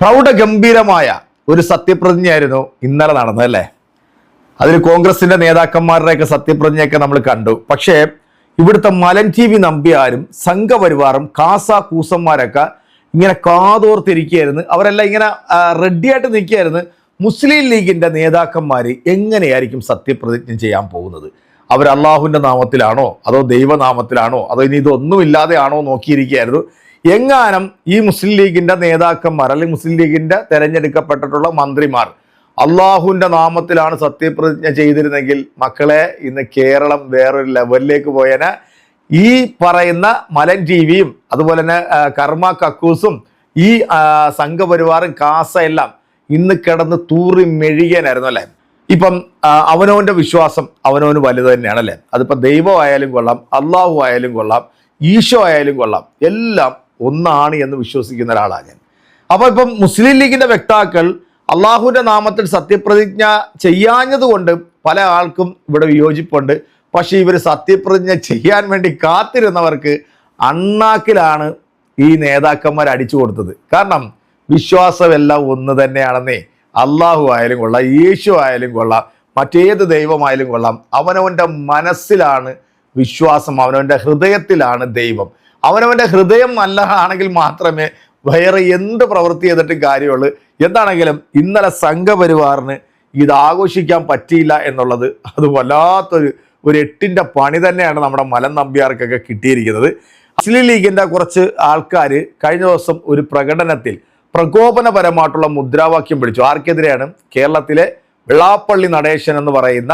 പ്രൗഢഗംഭീരമായ ഒരു സത്യപ്രതിജ്ഞയായിരുന്നു ഇന്നലെ നടന്നതല്ലേ. അതിൽ കോൺഗ്രസിന്റെ നേതാക്കന്മാരുടെയൊക്കെ സത്യപ്രതിജ്ഞയൊക്കെ നമ്മൾ കണ്ടു. പക്ഷേ ഇവിടുത്തെ മലൻ ടി വി നമ്പ്യാരും സംഘപരിവാറും കാസ കൂസന്മാരൊക്കെ ഇങ്ങനെ കാതോർത്തിരിക്കുകയായിരുന്നു. അവരെല്ലാം ഇങ്ങനെ റെഡിയായിട്ട് നിൽക്കുകയായിരുന്നു. മുസ്ലിം ലീഗിന്റെ നേതാക്കന്മാർ എങ്ങനെയായിരിക്കും സത്യപ്രതിജ്ഞ ചെയ്യാൻ പോകുന്നത്? അവർ അള്ളാഹുവിൻ്റെ നാമത്തിലാണോ അതോ ദൈവനാമത്തിലാണോ അതോ ഇനി ഇതൊന്നുമില്ലാതെയാണോ നോക്കിയിരിക്കുകയായിരുന്നു. എങ്ങാനും ഈ മുസ്ലിം ലീഗിന്റെ നേതാക്കന്മാർ അല്ലെങ്കിൽ മുസ്ലിം ലീഗിന്റെ തെരഞ്ഞെടുക്കപ്പെട്ടിട്ടുള്ള മന്ത്രിമാർ അള്ളാഹുവിൻ്റെ നാമത്തിലാണ് സത്യപ്രതിജ്ഞ ചെയ്തിരുന്നെങ്കിൽ മക്കളെ ഇന്ന് കേരളം വേറൊരു ലെവലിലേക്ക് പോയനെ. ഈ പറയുന്ന മലൻ ടി വിയും അതുപോലെ തന്നെ കർമ്മ കക്കൂസും ഈ സംഘപരിവാറും കാസ എല്ലാം ഇന്ന് കിടന്ന് തൂറി മെഴുകിയാനായിരുന്നു അല്ലേ. ഇപ്പം അവനവൻ്റെ വിശ്വാസം അവനവന് വലുത് തന്നെയാണല്ലേ. അതിപ്പോൾ ദൈവമായാലും കൊള്ളാം, അള്ളാഹു ആയാലും കൊള്ളാം, ഈശോ ആയാലും കൊള്ളാം, എല്ലാം ഒന്നാണ് എന്ന് വിശ്വസിക്കുന്ന ഒരാളാണ് ഞാൻ. അപ്പോൾ ഇപ്പം മുസ്ലിം ലീഗിൻ്റെ വക്താക്കൾ അള്ളാഹുവിൻ്റെ നാമത്തിൽ സത്യപ്രതിജ്ഞ ചെയ്യാഞ്ഞതുകൊണ്ട് പല ആൾക്കും ഇവിടെ വിയോജിപ്പുണ്ട്. പക്ഷേ ഇവർ സത്യപ്രതിജ്ഞ ചെയ്യാൻ വേണ്ടി കാത്തിരുന്നവർക്ക് അണ്ണാക്കിലാണ് ഈ നേതാക്കന്മാർ അടിച്ചു കൊടുത്തത്. കാരണം വിശ്വാസമെല്ലാം ഒന്ന് തന്നെയാണെന്നേ. അള്ളാഹു ആയാലും കൊള്ളാം, യേശു ആയാലും കൊള്ളാം, മറ്റേത് ദൈവമായാലും കൊള്ളാം, അവനവൻ്റെ മനസ്സിലാണ് വിശ്വാസം, അവനവൻ്റെ ഹൃദയത്തിലാണ് ദൈവം. അവനവൻ്റെ ഹൃദയം നല്ലതാണെങ്കിൽ മാത്രമേ വേറെ എന്ത് പ്രവൃത്തി ചെയ്തിട്ടും കാര്യമുള്ളൂ. എന്താണെങ്കിലും ഇന്നലെ സംഘപരിവാറിന് ഇത് ആഘോഷിക്കാൻ പറ്റിയില്ല എന്നുള്ളത് അത് വല്ലാത്തൊരു എട്ടിൻ്റെ പണി തന്നെയാണ് നമ്മുടെ മലൻ നമ്പ്യാർക്കൊക്കെ കിട്ടിയിരിക്കുന്നത്. മുസ്ലിം ലീഗിൻ്റെ കുറച്ച് ആൾക്കാർ കഴിഞ്ഞ ദിവസം ഒരു പ്രകടനത്തിൽ പ്രകോപനപരമായിട്ടുള്ള മുദ്രാവാക്യം വിളിച്ചു. ആർക്കെതിരെയാണ്? കേരളത്തിലെ വെള്ളാപ്പള്ളി നടേശൻ എന്ന് പറയുന്ന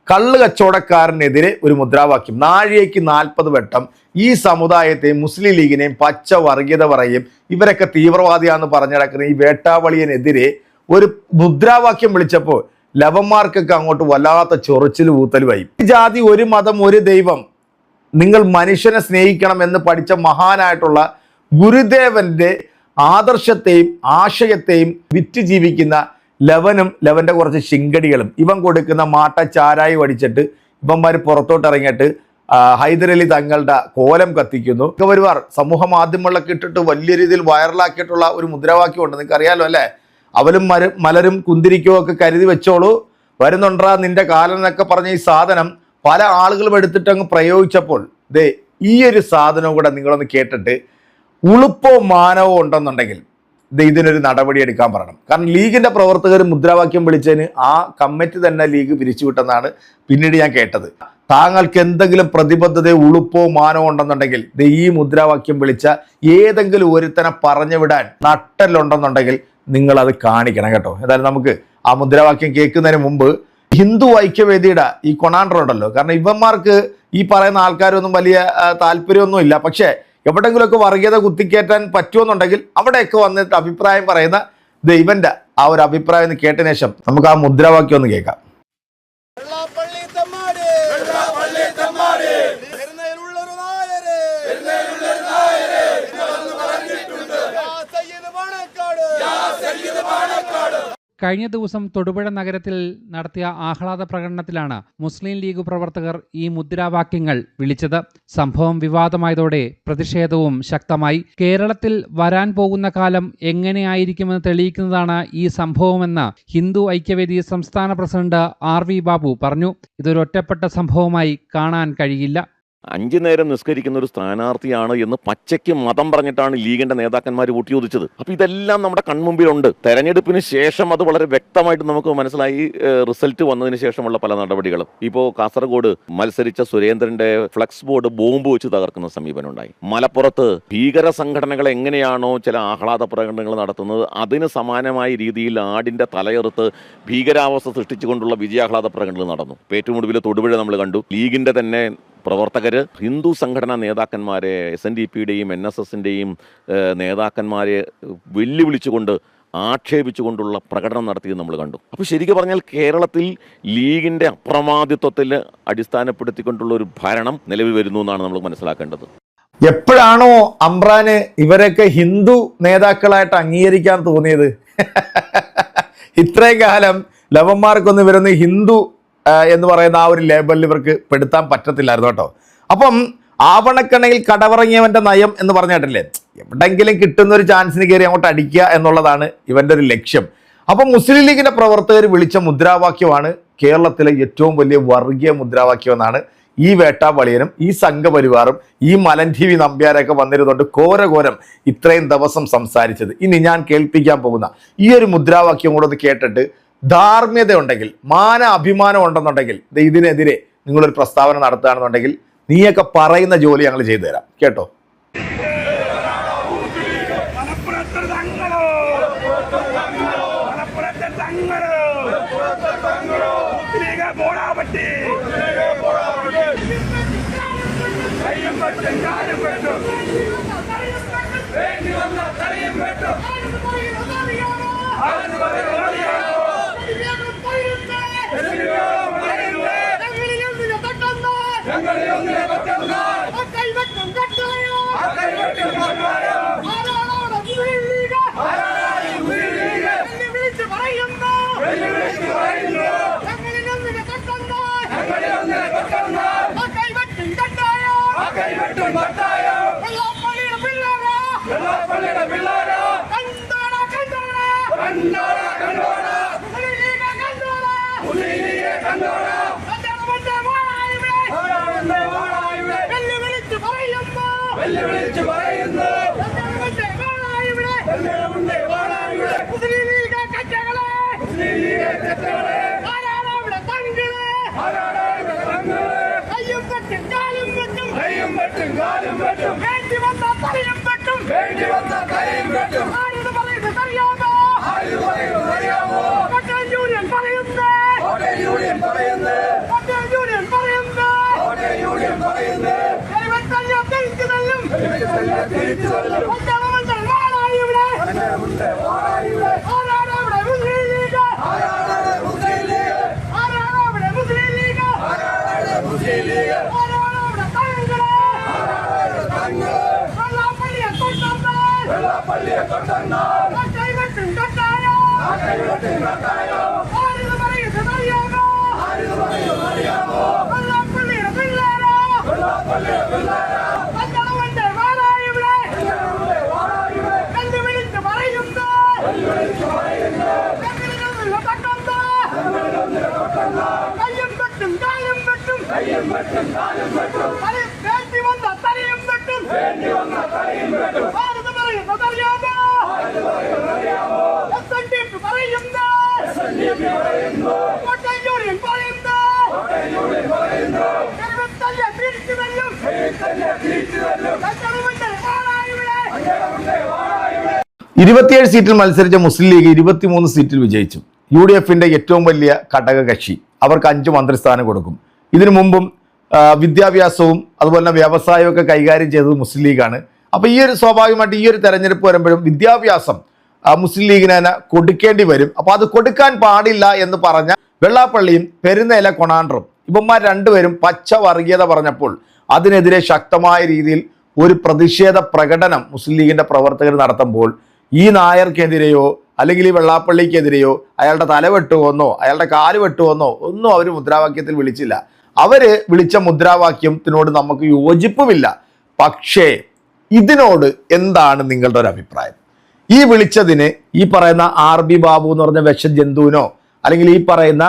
കള്ള് കച്ചവടക്കാരനെതിരെ ഒരു മുദ്രാവാക്യം. നാഴികയ്ക്ക് 40 വട്ടം ഈ സമുദായത്തെയും മുസ്ലിം ലീഗിനെയും പച്ച വർഗീയത പറയും, ഇവരൊക്കെ തീവ്രവാദിയാന്ന് പറഞ്ഞിടക്കുന്ന ഈ വേട്ടാവളിയനെതിരെ ഒരു മുദ്രാവാക്യം വിളിച്ചപ്പോൾ ലവന്മാർക്കൊക്കെ അങ്ങോട്ട് വല്ലാത്ത ചൊറിച്ചിൽ ഊത്തലുമായി. ഒരു ജാതി, ഒരു മതം, ഒരു ദൈവം, നിങ്ങൾ മനുഷ്യനെ സ്നേഹിക്കണം എന്ന് പഠിച്ച മഹാനായിട്ടുള്ള ഗുരുദേവന്റെ ആദർശത്തെയും ആശയത്തെയും വിറ്റ് ജീവിക്കുന്ന ലവനും ലവന്റെ കുറച്ച് ശിങ്കടികളും ഇവൻ കൊടുക്കുന്ന മാട്ട ചാരായി വടിച്ചിട്ട് ഇവന്മാർ പുറത്തോട്ട് ഇറങ്ങിയിട്ട് ഹൈദരലി തങ്ങളുടെ കോലം കത്തിക്കുന്നു. സംഘപരിവാർ സമൂഹ മാധ്യമങ്ങളിലൊക്കെ ഇട്ടിട്ട് വലിയ രീതിയിൽ വൈറലാക്കിയിട്ടുള്ള ഒരു മുദ്രാവാക്യം ഉണ്ട്, നിങ്ങൾക്ക് അറിയാലോ അല്ലേ. അവലും മലരും കുന്തിരിക്കോ ഒക്കെ കരുതി വെച്ചോളൂ, വരുന്നുണ്ടാ നിന്റെ കാലം എന്നൊക്കെ പറഞ്ഞ ഈ സാധനം പല ആളുകളും എടുത്തിട്ട് അങ്ങ് പ്രയോഗിച്ചപ്പോൾ ദേ ഈ ഒരു സാധനവും കൂടെ നിങ്ങളൊന്ന് കേട്ടിട്ട് ഉളുപ്പോ മാനവോ ഉണ്ടെന്നുണ്ടെങ്കിൽ ഇതിനൊരു നടപടി എടുക്കാൻ പറയണം. കാരണം ലീഗിന്റെ പ്രവർത്തകർ മുദ്രാവാക്യം വിളിച്ചതിന് ആ കമ്മിറ്റി തന്നെ ലീഗ് പിരിച്ചുവിട്ടെന്നാണ് പിന്നീട് ഞാൻ കേട്ടത്. താങ്കൾക്ക് എന്തെങ്കിലും പ്രതിബദ്ധതയോ ഉളുപ്പോ മാനവോ ഉണ്ടെന്നുണ്ടെങ്കിൽ ഈ മുദ്രാവാക്യം വിളിച്ച ഏതെങ്കിലും ഒരുത്തനെ പറഞ്ഞു വിടാൻ നട്ടലുണ്ടെന്നുണ്ടെങ്കിൽ നിങ്ങൾ അത് കാണിക്കണം കേട്ടോ. ഏതായാലും നമുക്ക് ആ മുദ്രാവാക്യം കേൾക്കുന്നതിന് മുമ്പ് ഹിന്ദു ഐക്യവേദിയുടെ ഈ കൊണാണ്ടർ ഉണ്ടല്ലോ, കാരണം ഇവന്മാർക്ക് ഈ പറയുന്ന ആൾക്കാരൊന്നും വലിയ താല്പര്യമൊന്നും ഇല്ല. പക്ഷേ എവിടെങ്കിലുമൊക്കെ വർഗീയത കുത്തിക്കയറ്റാൻ പറ്റുമെന്നുണ്ടെങ്കിൽ അവിടെയൊക്കെ വന്നിട്ട് അഭിപ്രായം പറയുന്ന ദൈവന്റെ ആ ഒരു അഭിപ്രായം കേട്ടതിന് ശേഷം നമുക്ക് ആ മുദ്രാവാക്യം ഒന്ന് കേൾക്കാം. കഴിഞ്ഞ ദിവസം തൊടുപുഴ നഗരത്തിൽ നടത്തിയ ആഹ്ലാദ പ്രകടനത്തിലാണ് മുസ്ലിം ലീഗ് പ്രവർത്തകർ ഈ മുദ്രാവാക്യങ്ങൾ വിളിച്ചത്. സംഭവം വിവാദമായതോടെ പ്രതിഷേധവും ശക്തമായി. കേരളത്തിൽ വരാൻ പോകുന്ന കാലം എങ്ങനെയായിരിക്കുമെന്ന് തെളിയിക്കുന്നതാണ് ഈ സംഭവമെന്ന് ഹിന്ദു ഐക്യവേദി സംസ്ഥാന പ്രസിഡന്റ് RV ബാബു പറഞ്ഞു. ഇതൊരു ഒറ്റപ്പെട്ട സംഭവമായി കാണാൻ കഴിയില്ല. 5 നേരം നിസ്കരിക്കുന്ന ഒരു സ്ഥാനാർത്ഥിയാണ് എന്ന് പച്ചയ്ക്ക് മതം പറഞ്ഞിട്ടാണ് ലീഗിന്റെ നേതാക്കന്മാർ ഊട്ടിയോദിച്ചത്. അപ്പൊ ഇതെല്ലാം നമ്മുടെ കൺമുമ്പിലുണ്ട്. തെരഞ്ഞെടുപ്പിന് ശേഷം അത് വളരെ വ്യക്തമായിട്ട് നമുക്ക് മനസ്സിലായി. റിസൾട്ട് വന്നതിന് ശേഷമുള്ള പല നടപടികളും. ഇപ്പോൾ കാസർഗോഡ് മത്സരിച്ച സുരേന്ദ്രന്റെ ഫ്ലക്സ് ബോർഡ് ബോംബ് വെച്ച് തകർക്കുന്ന സമീപനം ഉണ്ടായി. മലപ്പുറത്ത് ഭീകര സംഘടനകൾ എങ്ങനെയാണോ ചില ആഹ്ലാദ പ്രകടനങ്ങൾ നടത്തുന്നത് അതിന് സമാനമായ രീതിയിൽ ആടിന്റെ തലയെറുത്ത് ഭീകരാവസ്ഥ സൃഷ്ടിച്ചുകൊണ്ടുള്ള വിജയാഹ്ലാദ പ്രകടനങ്ങൾ നടന്നു. ഏറ്റവും ഒടുവിൽ തൊടുപുഴ നമ്മൾ കണ്ടു. ലീഗിന്റെ തന്നെ പ്രവർത്തകർ ഹിന്ദു സംഘടനാ നേതാക്കന്മാരെ SNDPയുടെയും NSSന്റെയും നേതാക്കന്മാരെ വെല്ലുവിളിച്ചുകൊണ്ട് ആക്ഷേപിച്ചുകൊണ്ടുള്ള പ്രകടനം നടത്തിയത് നമ്മൾ കണ്ടു. അപ്പോൾ ശരിക്കും പറഞ്ഞാൽ കേരളത്തിൽ ലീഗിന്റെ അപ്രമാദിത്വത്തിൽ അടിസ്ഥാനപ്പെടുത്തിക്കൊണ്ടുള്ള ഒരു ഭരണം നിലവിൽ വരുന്നു എന്നാണ് നമ്മൾ മനസ്സിലാക്കേണ്ടത്. എപ്പോഴാണോ അമ്രാന് ഇവരൊക്കെ ഹിന്ദു നേതാക്കളായിട്ട് അംഗീകരിക്കാൻ തോന്നിയത്? ഇത്രയും കാലം ലവന്മാർക്കൊന്നും ഇവരൊന്ന് ഹിന്ദു എന്ന് പറയുന്ന ആ ഒരു ലേബലിൽ ഇവർക്ക് പെടുത്താൻ പറ്റത്തില്ലായിരുന്നു കേട്ടോ. അപ്പം ആവണക്കണയിൽ കടവറങ്ങിയവന്റെ നയം എന്ന് പറഞ്ഞിട്ടില്ലേ, എവിടെങ്കിലും കിട്ടുന്ന ഒരു ചാൻസിന് കയറി അങ്ങോട്ട് അടിക്കുക എന്നുള്ളതാണ് ഇവന്റെ ഒരു ലക്ഷ്യം. അപ്പൊ മുസ്ലിം ലീഗിന്റെ പ്രവർത്തകർ വിളിച്ച മുദ്രാവാക്യമാണ് കേരളത്തിലെ ഏറ്റവും വലിയ വർഗീയ മുദ്രാവാക്യം എന്നാണ് ഈ വേട്ടാവളിയനും ഈ സംഘപരിവാറും ഈ മലൻ TV നമ്പ്യാരൊക്കെ വന്നിരുന്നുകൊണ്ട് ഘോരഘോരം ഇത്രയും ദിവസം സംസാരിച്ചത്. ഇനി ഞാൻ കേൾപ്പിക്കാൻ പോകുന്ന ഈ ഒരു മുദ്രാവാക്യം കൂടെ ഒന്ന് കേട്ടിട്ട് ധാർമ്മ്യത ഉണ്ടെങ്കിൽ, മാന അഭിമാനം ഉണ്ടെന്നുണ്ടെങ്കിൽ, ഇതിനെതിരെ നിങ്ങളൊരു പ്രസ്താവന നടത്തുകയാണെന്നുണ്ടെങ്കിൽ നീയൊക്കെ പറയുന്ന ജോലി ഞങ്ങൾ ചെയ്തു തരാം. കേട്ടോ. ഇരുപത്തിയേഴ് സീറ്റിൽ മത്സരിച്ച മുസ്ലിം ലീഗ് 23 സീറ്റിൽ വിജയിച്ചു. UDFന്റെ ഏറ്റവും വലിയ ഘടക കക്ഷി. അവർക്ക് 5 മന്ത്രിസ്ഥാനം കൊടുക്കും. ഇതിനു മുമ്പും വിദ്യാഭ്യാസവും അതുപോലെ തന്നെ വ്യവസായവും ഒക്കെ കൈകാര്യം ചെയ്തത് മുസ്ലിം ലീഗാണ്. അപ്പോൾ ഈ ഒരു സ്വാഭാവികമായിട്ട് ഈ ഒരു തെരഞ്ഞെടുപ്പ് വരുമ്പോഴും വിദ്യാഭ്യാസം മുസ്ലിം ലീഗിന് തന്നെ കൊടുക്കേണ്ടി വരും. അപ്പോൾ അത് കൊടുക്കാൻ പാടില്ല എന്ന് പറഞ്ഞ വെള്ളാപ്പള്ളിയും പെരുന്നേല കൊണാണ്ടറും ഇവന്മാർ രണ്ടുപേരും പച്ച വർഗീയത പറഞ്ഞപ്പോൾ അതിനെതിരെ ശക്തമായ രീതിയിൽ ഒരു പ്രതിഷേധ പ്രകടനം മുസ്ലിം ലീഗിന്റെ പ്രവർത്തകർ നടത്തുമ്പോൾ ഈ നായർക്കെതിരെയോ അല്ലെങ്കിൽ ഈ വെള്ളാപ്പള്ളിക്കെതിരെയോ അയാളുടെ തല വെട്ടുവെന്നോ അയാളുടെ കാല് വെട്ടുവെന്നോ ഒന്നും അവർ മുദ്രാവാക്യത്തിൽ വിളിച്ചില്ല. അവര് വിളിച്ച മുദ്രാവാക്യത്തിനോട് നമുക്ക് യോജിപ്പുമില്ല. പക്ഷേ ഇതിനോട് എന്താണ് നിങ്ങളുടെ ഒരു അഭിപ്രായം? ഈ വിളിച്ചതിന് ഈ പറയുന്ന RB ബാബു എന്ന് പറഞ്ഞ വിഷജന്തുവിനോ അല്ലെങ്കിൽ ഈ പറയുന്ന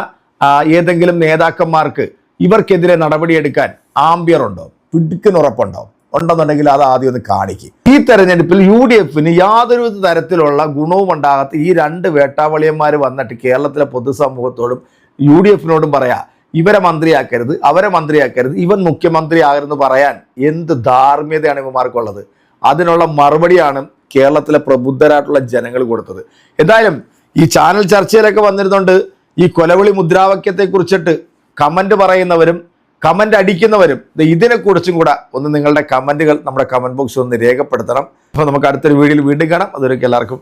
ഏതെങ്കിലും നേതാക്കന്മാർക്ക് ഇവർക്കെതിരെ നടപടിയെടുക്കാൻ ആംബിയർ ഉണ്ടോ, പിടുക്കിനുറപ്പുണ്ടോ? ഉണ്ടെന്നുണ്ടെങ്കിൽ അത് ആദ്യം ഒന്ന് കാണിക്കും. ഈ തെരഞ്ഞെടുപ്പിൽ UDFന് യാതൊരു തരത്തിലുള്ള ഗുണവും ഉണ്ടാകാത്ത ഈ 2 വേട്ടാവളിയന്മാർ വന്നിട്ട് കേരളത്തിലെ പൊതുസമൂഹത്തോടും UDFനോടും പറയാ, ഇവരെ മന്ത്രിയാക്കരുത്, അവരെ മന്ത്രിയാക്കരുത്, ഇവൻ മുഖ്യമന്ത്രി ആകരുതെന്ന് പറയാൻ എന്ത് ധാർമ്മ്യതയാണ് ഇവന്മാർക്കുള്ളത്? അതിനുള്ള മറുപടിയാണ് കേരളത്തിലെ പ്രബുദ്ധരായിട്ടുള്ള ജനങ്ങൾ കൊടുത്തത്. എന്തായാലും ഈ ചാനൽ ചർച്ചയിലൊക്കെ വന്നിരുന്നുണ്ട് ഈ കൊലവിളി മുദ്രാവാക്യത്തെ കുറിച്ചിട്ട് കമന്റ് പറയുന്നവരും കമന്റ് അടിക്കുന്നവരും ഇതിനെക്കുറിച്ചും കൂടെ ഒന്ന് നിങ്ങളുടെ കമന്റുകൾ നമ്മുടെ കമന്റ് ബോക്സിൽ ഒന്ന് രേഖപ്പെടുത്തണം. അപ്പോൾ നമുക്ക് അടുത്തൊരു വീഡിയോയിൽ വീണ്ടും കാണാം. അതുവരെയ്ക്ക് എല്ലാവർക്കും